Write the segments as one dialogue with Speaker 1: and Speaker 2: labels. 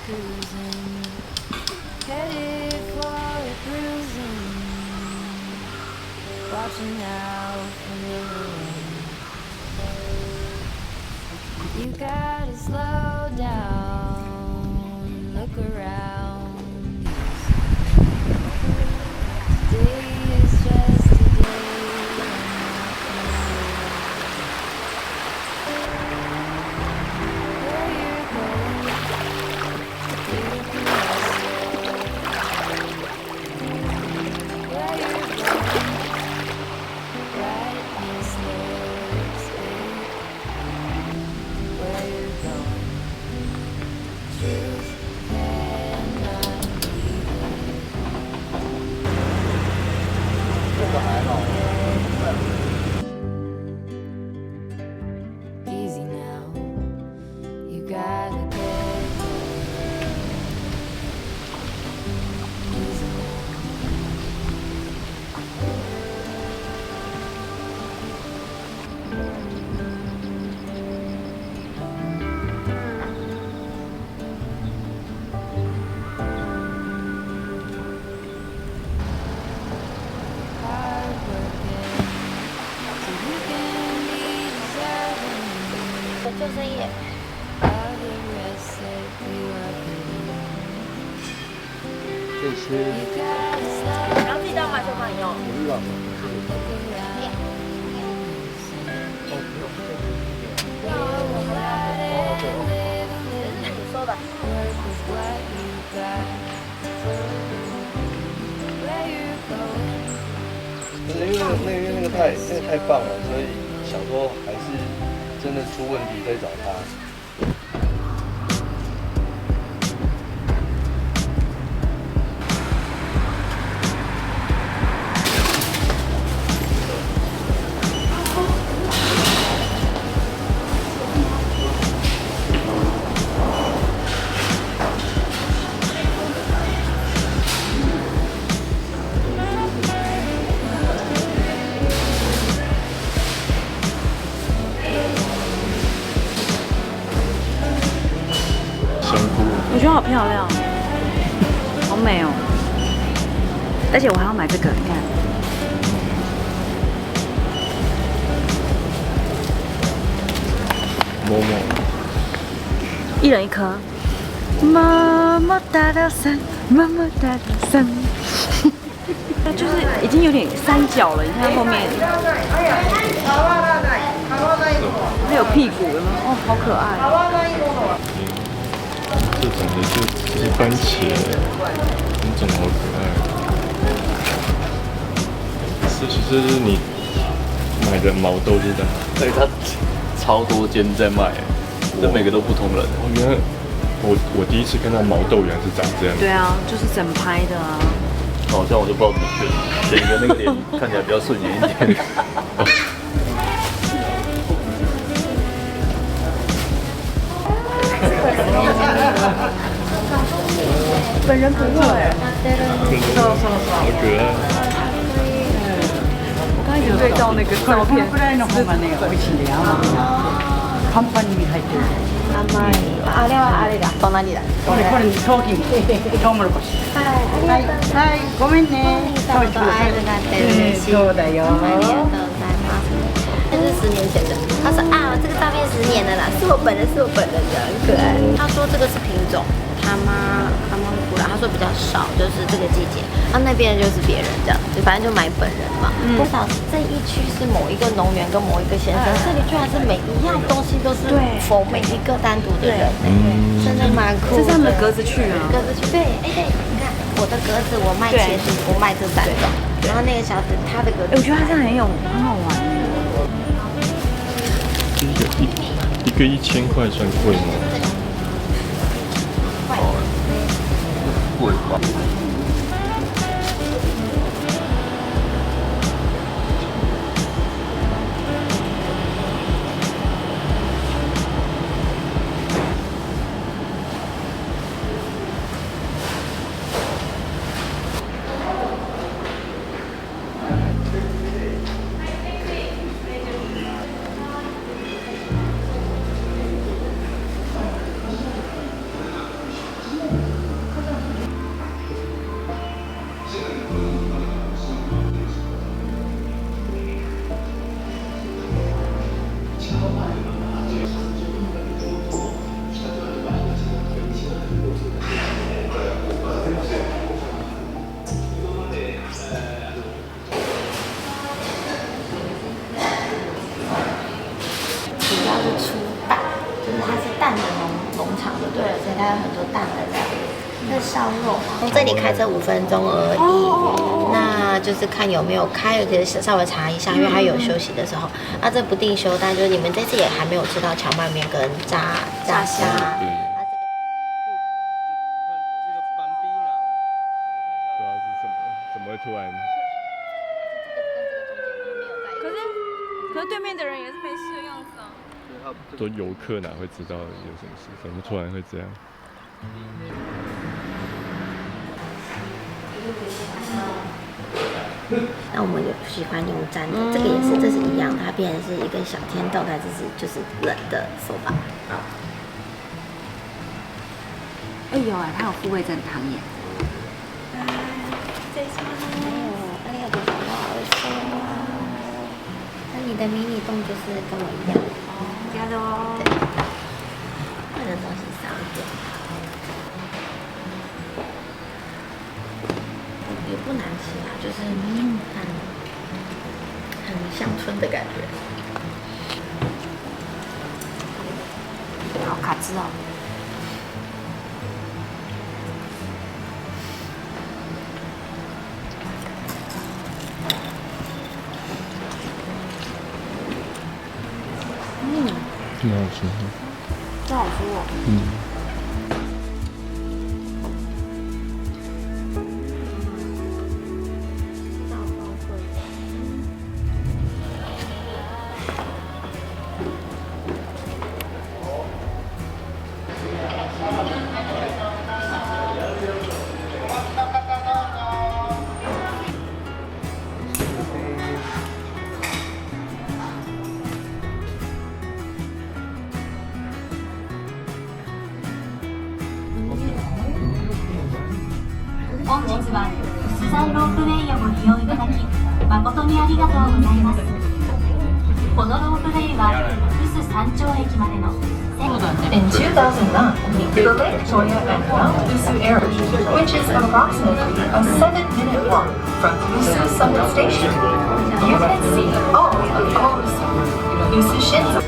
Speaker 1: cruising, headed for a cruising, watching out for the rain. You gotta slow down, look around. Today is just a day. Where you're going, you can rest where you're going, brightness looks big. Where you're going, truth cannot be easy now. You gotta get easy now. Hard working, so you can be deserving
Speaker 2: 就这页。
Speaker 1: of the rest that you are getting.
Speaker 3: 这些
Speaker 1: You gotta slow
Speaker 2: 然后自己当马球棒用。
Speaker 3: 不知道。
Speaker 1: look around.
Speaker 2: 你说的。
Speaker 1: Work with what you got. Where you're going,
Speaker 3: 那个太棒了，所以想说还是真的出问题再找他。
Speaker 4: 我觉得好漂亮，好美哦！而且我还要买这个，你看，
Speaker 3: 摸摸，
Speaker 4: 一人一颗。么么哒的伞，么么哒的伞，就是已经有点三角了。你看后面，还有屁股，有没有？哦，好可爱。
Speaker 5: 这种的就是番茄，品种好可爱。其实是你买的毛豆是的，
Speaker 6: 对，它超多间在卖，这每个都不同人。
Speaker 5: 哦，原来我第一次看到毛豆原来是长这样。
Speaker 4: 对啊，就是整拍的啊。
Speaker 6: 好像我就不知道怎么选一个那个脸看起来比较顺眼一点。
Speaker 4: 本人不会，
Speaker 5: 好可爱。
Speaker 4: 我刚刚有对照那个照片。
Speaker 7: くらいの方がね、美味しいんだよ。パンパンに入ってる。
Speaker 2: 甘い。あれはあれだ。隣だ。
Speaker 7: これ陶器、トウモロコシ。はい、はい、ごめんね。
Speaker 2: どうぞありがとう嬉しい。
Speaker 7: そうだよ。
Speaker 2: ありがとうございます。那是10年前的。他说啊，这个照片10年了啦，是我本人，是我本人的，很可爱。他说这个是品种，他妈古拉，他说比较少，就是这个季节。那边就是别人这样，就反正就买本人嘛。不少这一区是某一个农园跟某一个先生，这里居然是每一样东西都是否每一个单独的人，真的蛮酷的。
Speaker 4: 这是他们的格子去啊。
Speaker 2: 格子去，对，哎对，你看我的格子，我卖茄子，我卖这3种，然后那个小子他的格子，
Speaker 4: 我觉得他这样很好玩。
Speaker 5: 一个1000块算贵吗？
Speaker 6: 贵吧？
Speaker 2: 以它有很多蛋的料理。这是烧肉，从这里开车5分钟而已，那就是看有没有开，可以稍微查一下，因为它有休息的时候。那这不定休，但就是你们这次也还没有吃到荞麦面跟炸虾。
Speaker 5: 对。
Speaker 3: 这个板壁呢？
Speaker 5: 不知道是什么，怎么会突然？
Speaker 4: 可是对面的人也是没事的样子啊。
Speaker 5: 做游客哪会知道有什么事？怎么突然会这样？
Speaker 2: 那我们也不喜欢用沾的，这个也是，这是一样的，它变成是一根小天豆，它就是冷的手把。
Speaker 4: 哎有哎，它有复味噌汤耶。
Speaker 2: 那里有多少说？那你的迷你冻就是跟我一样。
Speaker 4: 加的哦。
Speaker 2: 对。换的东西少一点。也不难吃啊，就是很乡村的感觉。
Speaker 4: 好卡汁哦。
Speaker 5: 蛮好吃的。
Speaker 4: 真好吃哦。
Speaker 1: 本日はスサイロープウェイをご利用いただき誠にありがとうございます。このロープウェイは臼山頂駅までの
Speaker 8: In 2009, the Lake Victoria and Mount Usu area, which is approximately a 7-minute walk from Usu Summit Station, you can see all of Usu, Usu Shinzo.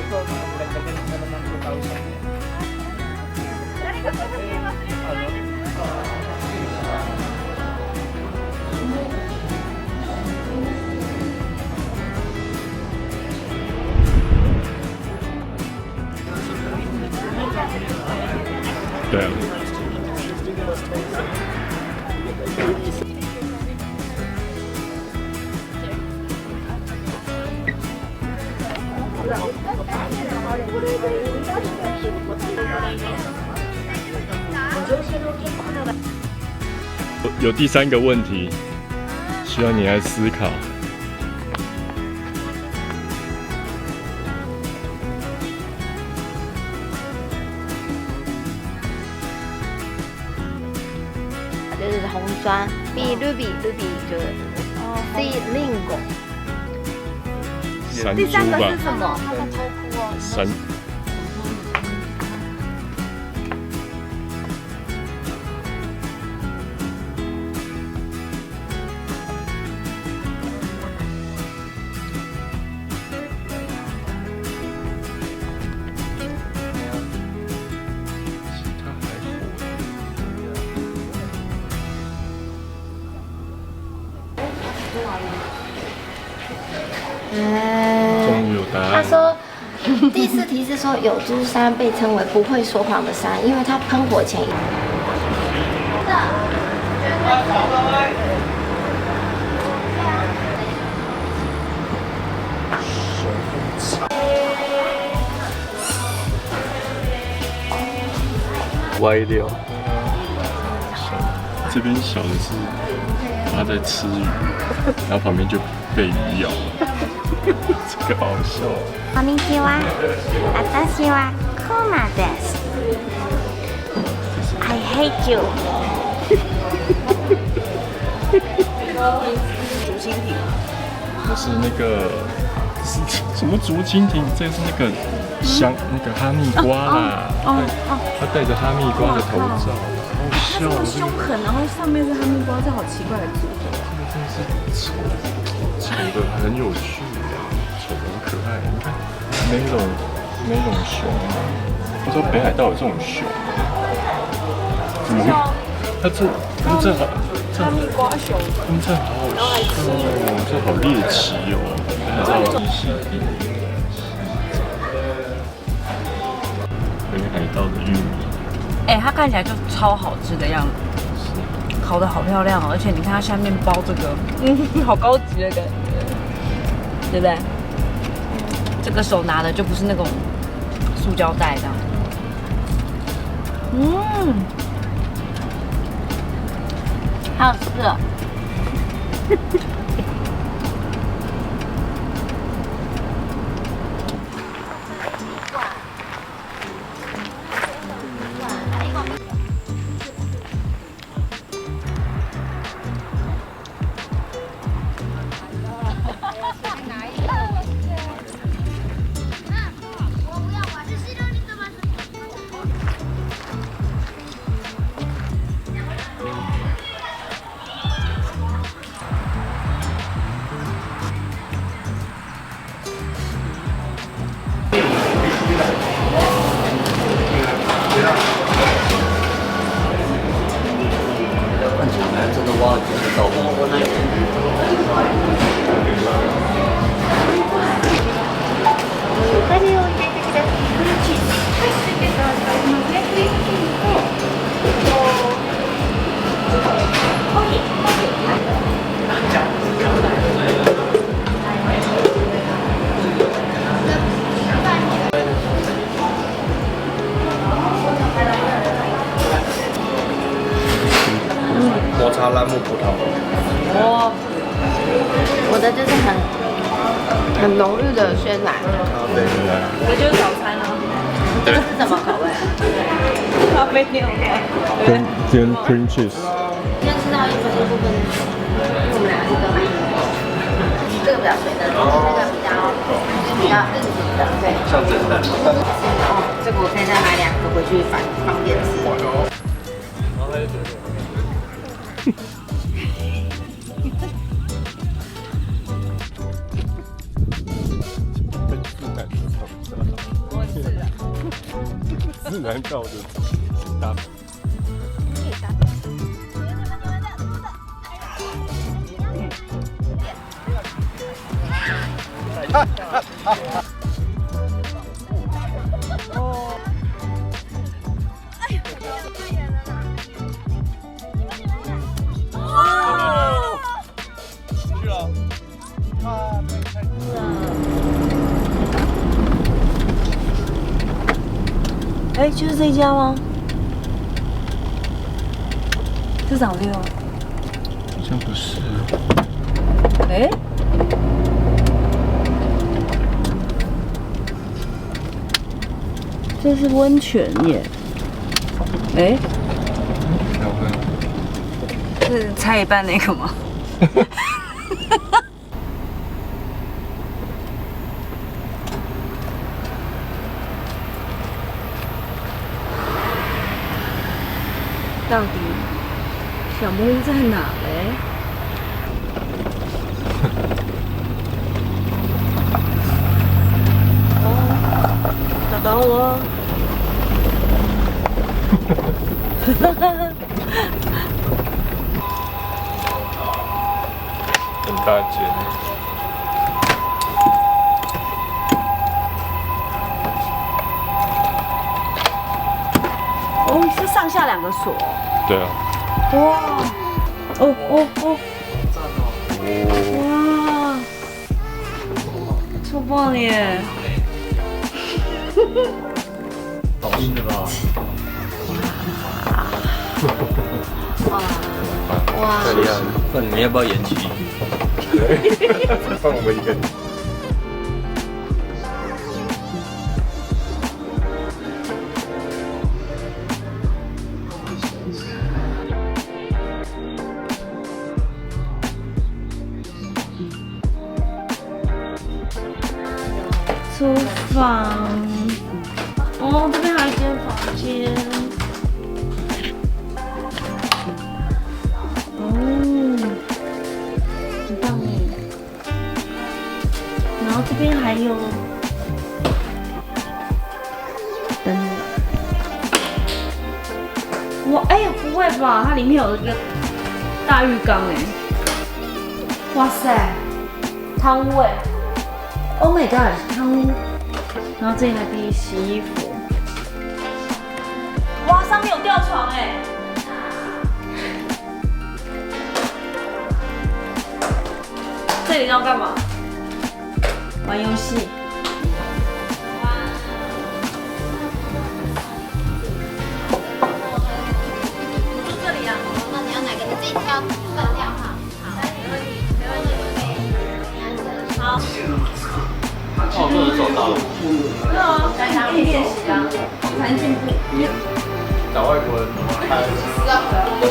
Speaker 5: Yeah. 有第3个问题，需要你来思考。
Speaker 2: 就是红砖 ，B ruby 就是 C lingo。
Speaker 5: 山
Speaker 2: 第3
Speaker 5: 猪吧
Speaker 2: 个是，什么？
Speaker 5: 山终于有答案。
Speaker 2: 他说，第4题是说有珠山被称为不会说谎的山，因为它喷火前。
Speaker 6: 歪掉。
Speaker 5: 这边小的是他在吃鱼，然后旁边就被鱼咬了，这个好笑。
Speaker 2: こんにちは。私はクマです。I hate you。
Speaker 4: 竹蜻蜓，
Speaker 5: 这是那个是什么竹蜻蜓？这是那个香那个哈密瓜啦。他戴着哈密瓜的头罩，好笑。
Speaker 4: 这么凶狠，然后上面是哈密瓜，这好奇怪的组合。
Speaker 5: 这真是丑的很有趣啊，丑的很可爱。你看那种熊，他说北海道有这种熊。么？它这好，这好好笑哦，这好猎奇哦，北海道的玉米。
Speaker 4: 哎，它看起来就超好吃的样子，烤得好漂亮哦，而且你看它下面包这个，好高级的感觉，对不对？这个手拿的就不是那种塑胶袋这样。好吃哦。
Speaker 6: 真的挖了几个道
Speaker 3: 抹茶兰姆葡萄。
Speaker 2: 我的就是很浓郁的鲜奶。
Speaker 3: 咖啡
Speaker 4: 这就是早餐啊。
Speaker 2: 这个是什么口味？
Speaker 4: 咖啡店 OK。
Speaker 5: 跟 cream cheese。
Speaker 2: 今天吃到一分一部分，我们俩是各买一个。这个比较水的，那个比较硬挺的，对。
Speaker 3: 像蒸蛋。
Speaker 2: 哦，这个我可以再买2个回去方便吃。
Speaker 3: 然后还有
Speaker 5: 自然照的大。去了。
Speaker 4: 哎，就是这家吗？这早六。
Speaker 5: 好像不是。
Speaker 4: 哎，这是温泉耶。哎，是拆一半那个吗？到底小木屋在哪嘞？哦，找到了。
Speaker 5: 很大间。
Speaker 4: 哦，是上下2个锁。
Speaker 5: 对啊。
Speaker 4: 哇！哦！哇！超棒的耶！
Speaker 6: 好硬的吧？
Speaker 2: 哇！
Speaker 6: 这样，那你们要不要延期？
Speaker 5: 放我们一个。
Speaker 4: 厨房。哦，这边还有一间房间。哦，很棒耶。然后这边还有灯。哇，哎呀，不会吧？它里面有一个大浴缸哎！哇塞，汤味 ！Oh my god， 汤屋。然后这里还可以洗衣服。哇，上面有吊床哎！这里要干嘛？玩游戏。这里啊，
Speaker 2: 那你要哪个？你自己挑，自己挑哈。好，没问题，没问题。好。
Speaker 6: 哦，这是手刀。
Speaker 4: 对啊，可以练习啊，才能进步。
Speaker 6: 找外国人拍，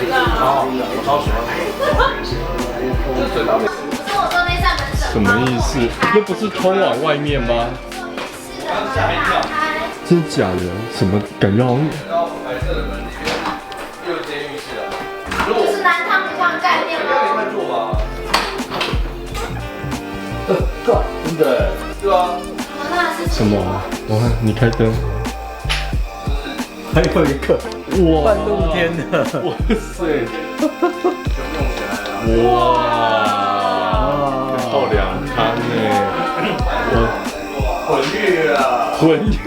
Speaker 6: 超好，我超喜欢。这嘴巴没。
Speaker 2: 不是我说那扇门
Speaker 5: 什么意思？那不是通往外面吗？真假的？什么感觉好像？
Speaker 3: 白色的门里面又监狱室啊。
Speaker 2: 就是男汤女汤概念吗？
Speaker 3: 快做吧。真的。对啊。
Speaker 5: 什么？我看你开灯。还有一个哇，半露天的，哇塞，哇，泡凉汤哎，
Speaker 3: 混浴啊，
Speaker 5: 混浴，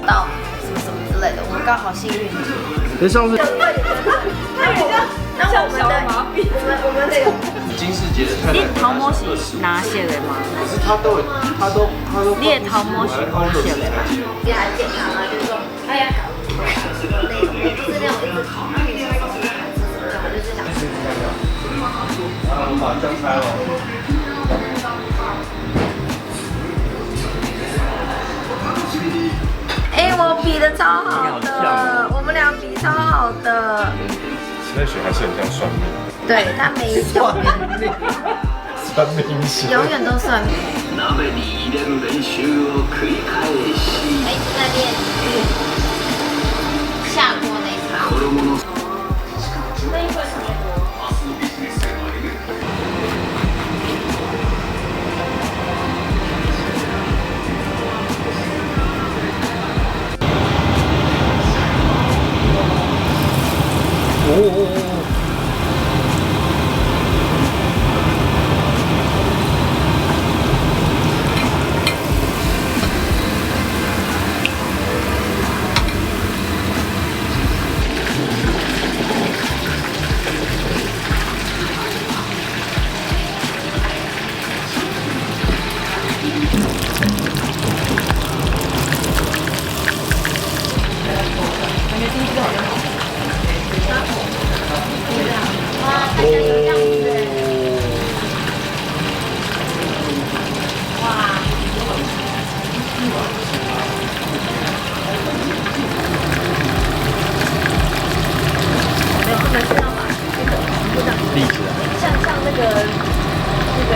Speaker 2: 到什么什么之类的，我们刚好幸运。
Speaker 3: 那上次
Speaker 4: 那我们的麻痹，
Speaker 2: 我们这个
Speaker 3: 金世杰的太太，
Speaker 4: 你头毛是哪些的吗？
Speaker 3: 可是他都
Speaker 4: 你的头毛是哪些的吗？
Speaker 2: 也很健康啊，就是说，哎呀，那种不是那种一直烤，那你是烤还是什么？我就是想吃。
Speaker 3: 我把姜拆了。
Speaker 2: 哎，我比的超好的，我们俩比超好的。
Speaker 5: 那水还是很像算命，
Speaker 2: 对他没永远
Speaker 5: 算命师，
Speaker 2: 永远都算命。哎，在练下锅那一场。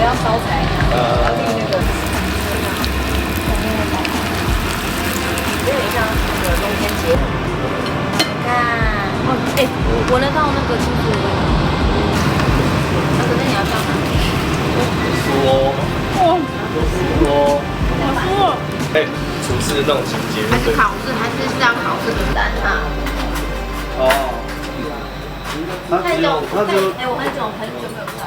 Speaker 4: 要烧柴一样，要立那个，有点像那个冬天结合。
Speaker 2: 看，
Speaker 4: 哦，哎，闻得到那个就是，
Speaker 2: 可是你要干嘛？
Speaker 3: 说，说，
Speaker 4: 好酥哦。
Speaker 3: 哎，厨师的那种情节，
Speaker 2: 还是考试，还是要考试的单啊？
Speaker 3: 哦，他只有，
Speaker 4: 哎，我很久没有看。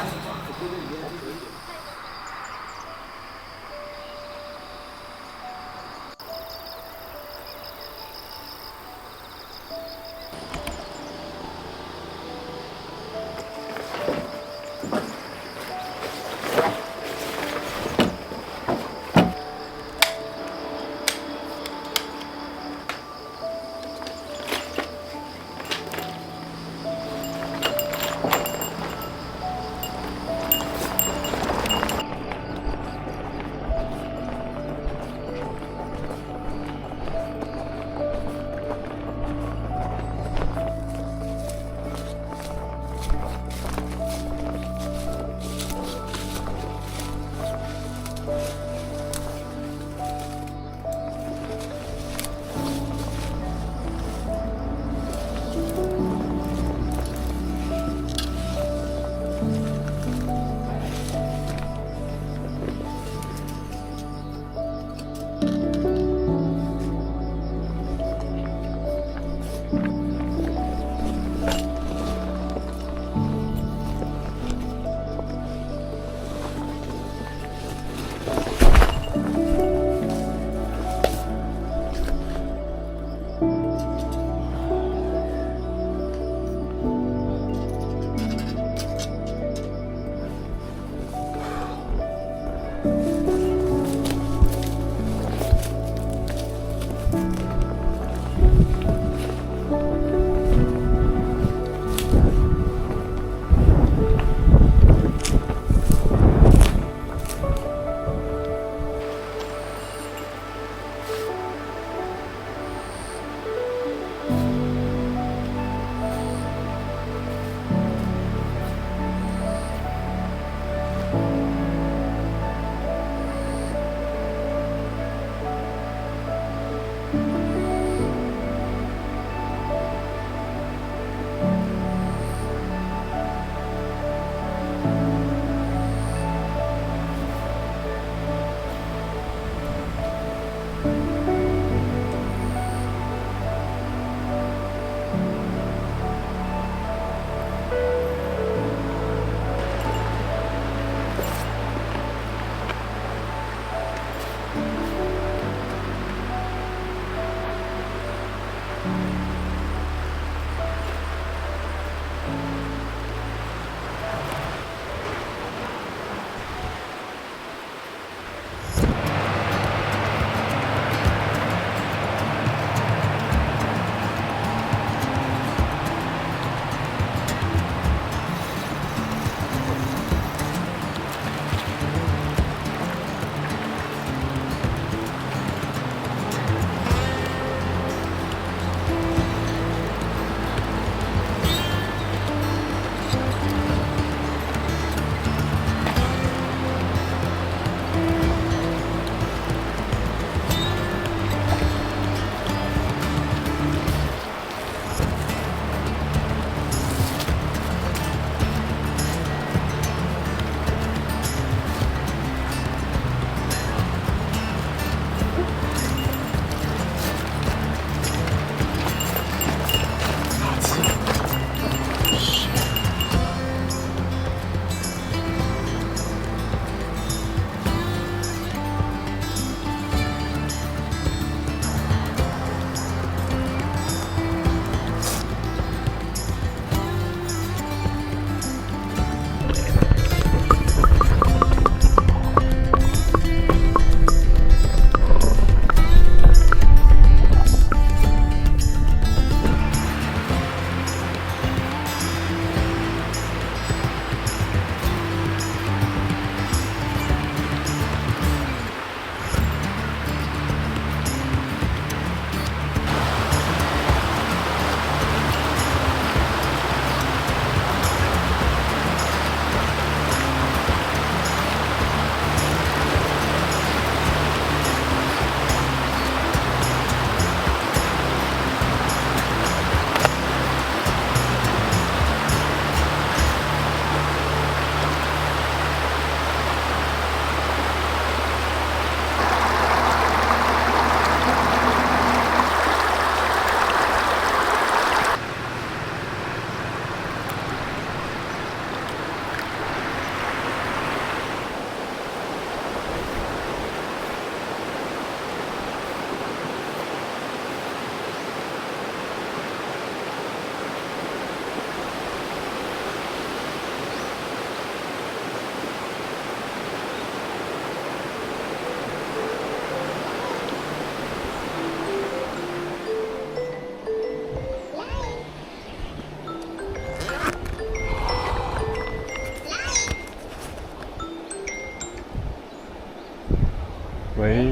Speaker 5: 喂，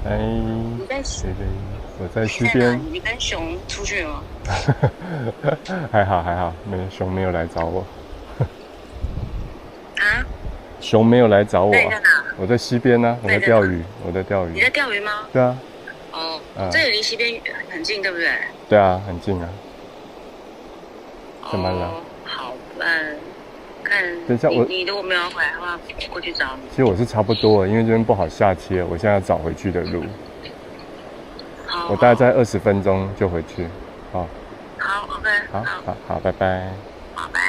Speaker 5: 哎，我在西边。
Speaker 9: 你跟熊出去了吗？
Speaker 5: 还好，熊没有来找我。
Speaker 9: 啊？
Speaker 5: 熊没有来找我。
Speaker 9: 那你在哪？
Speaker 5: 我在西边呢，我在钓鱼。
Speaker 9: 你在钓鱼吗？
Speaker 5: 对啊。
Speaker 9: 哦，这里离西边很近，对不对？
Speaker 5: 对啊，很近啊。怎么了？
Speaker 9: 好，看。
Speaker 5: 等一下
Speaker 9: 你如果没有回来的话，过去找你。
Speaker 5: 其实我是差不多了，因为这边不好下切，我现在要找回去的路。我大概在20分钟就回去。好。
Speaker 9: 好 ，OK。
Speaker 5: 好，拜拜。
Speaker 9: 好，拜。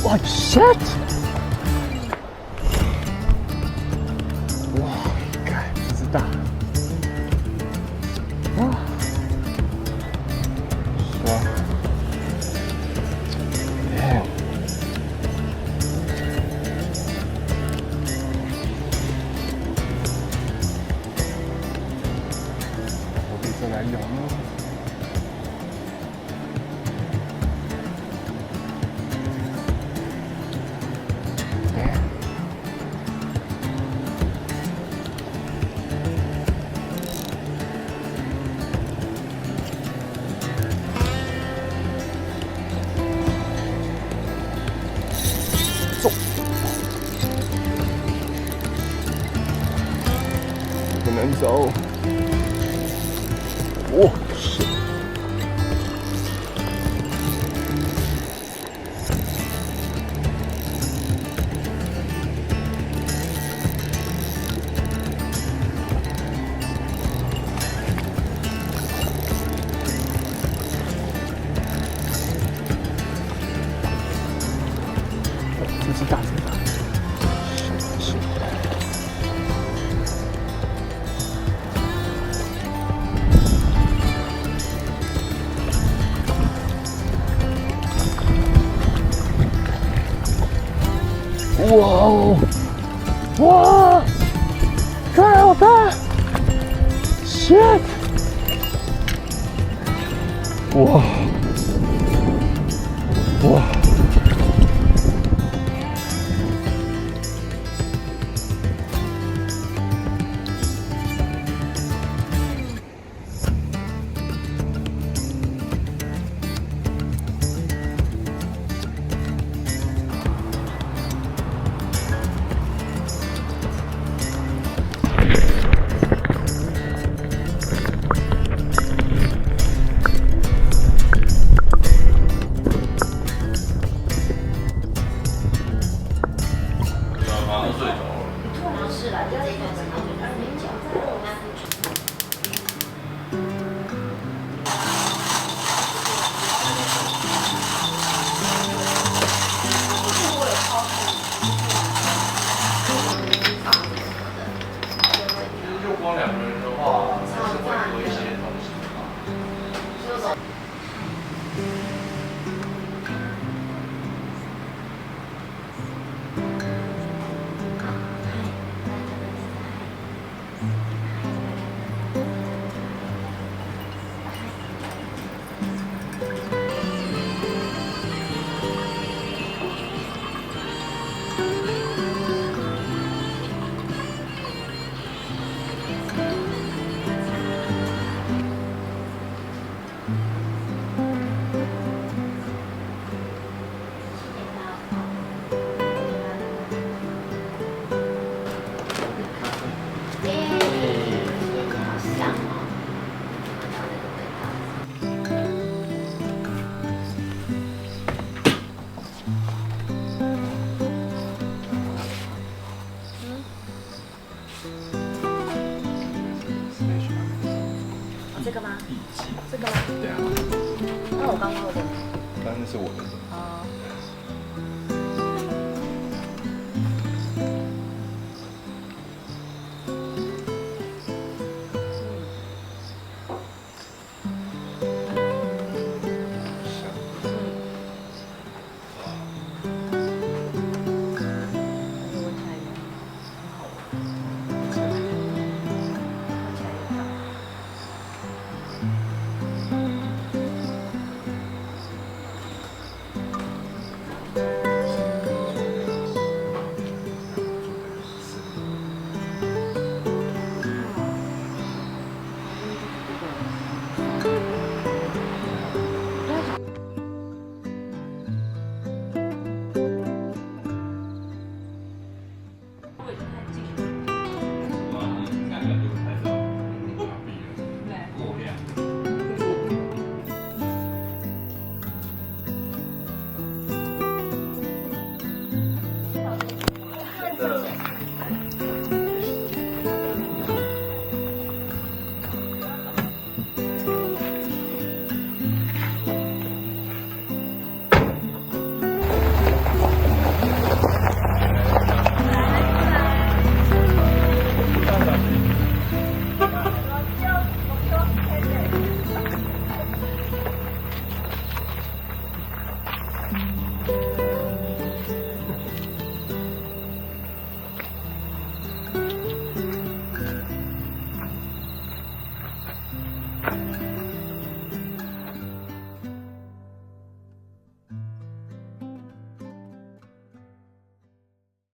Speaker 5: 哇 shit！ 哇，看这只大。哇，爽！耶！我可以再来游吗？不能走！哇！这是大嘴巴。哇哦！哇！看好看 ！shit！ 哇！哇！
Speaker 6: 光2个人的话，还是会多一些东西吧。
Speaker 5: 是我的。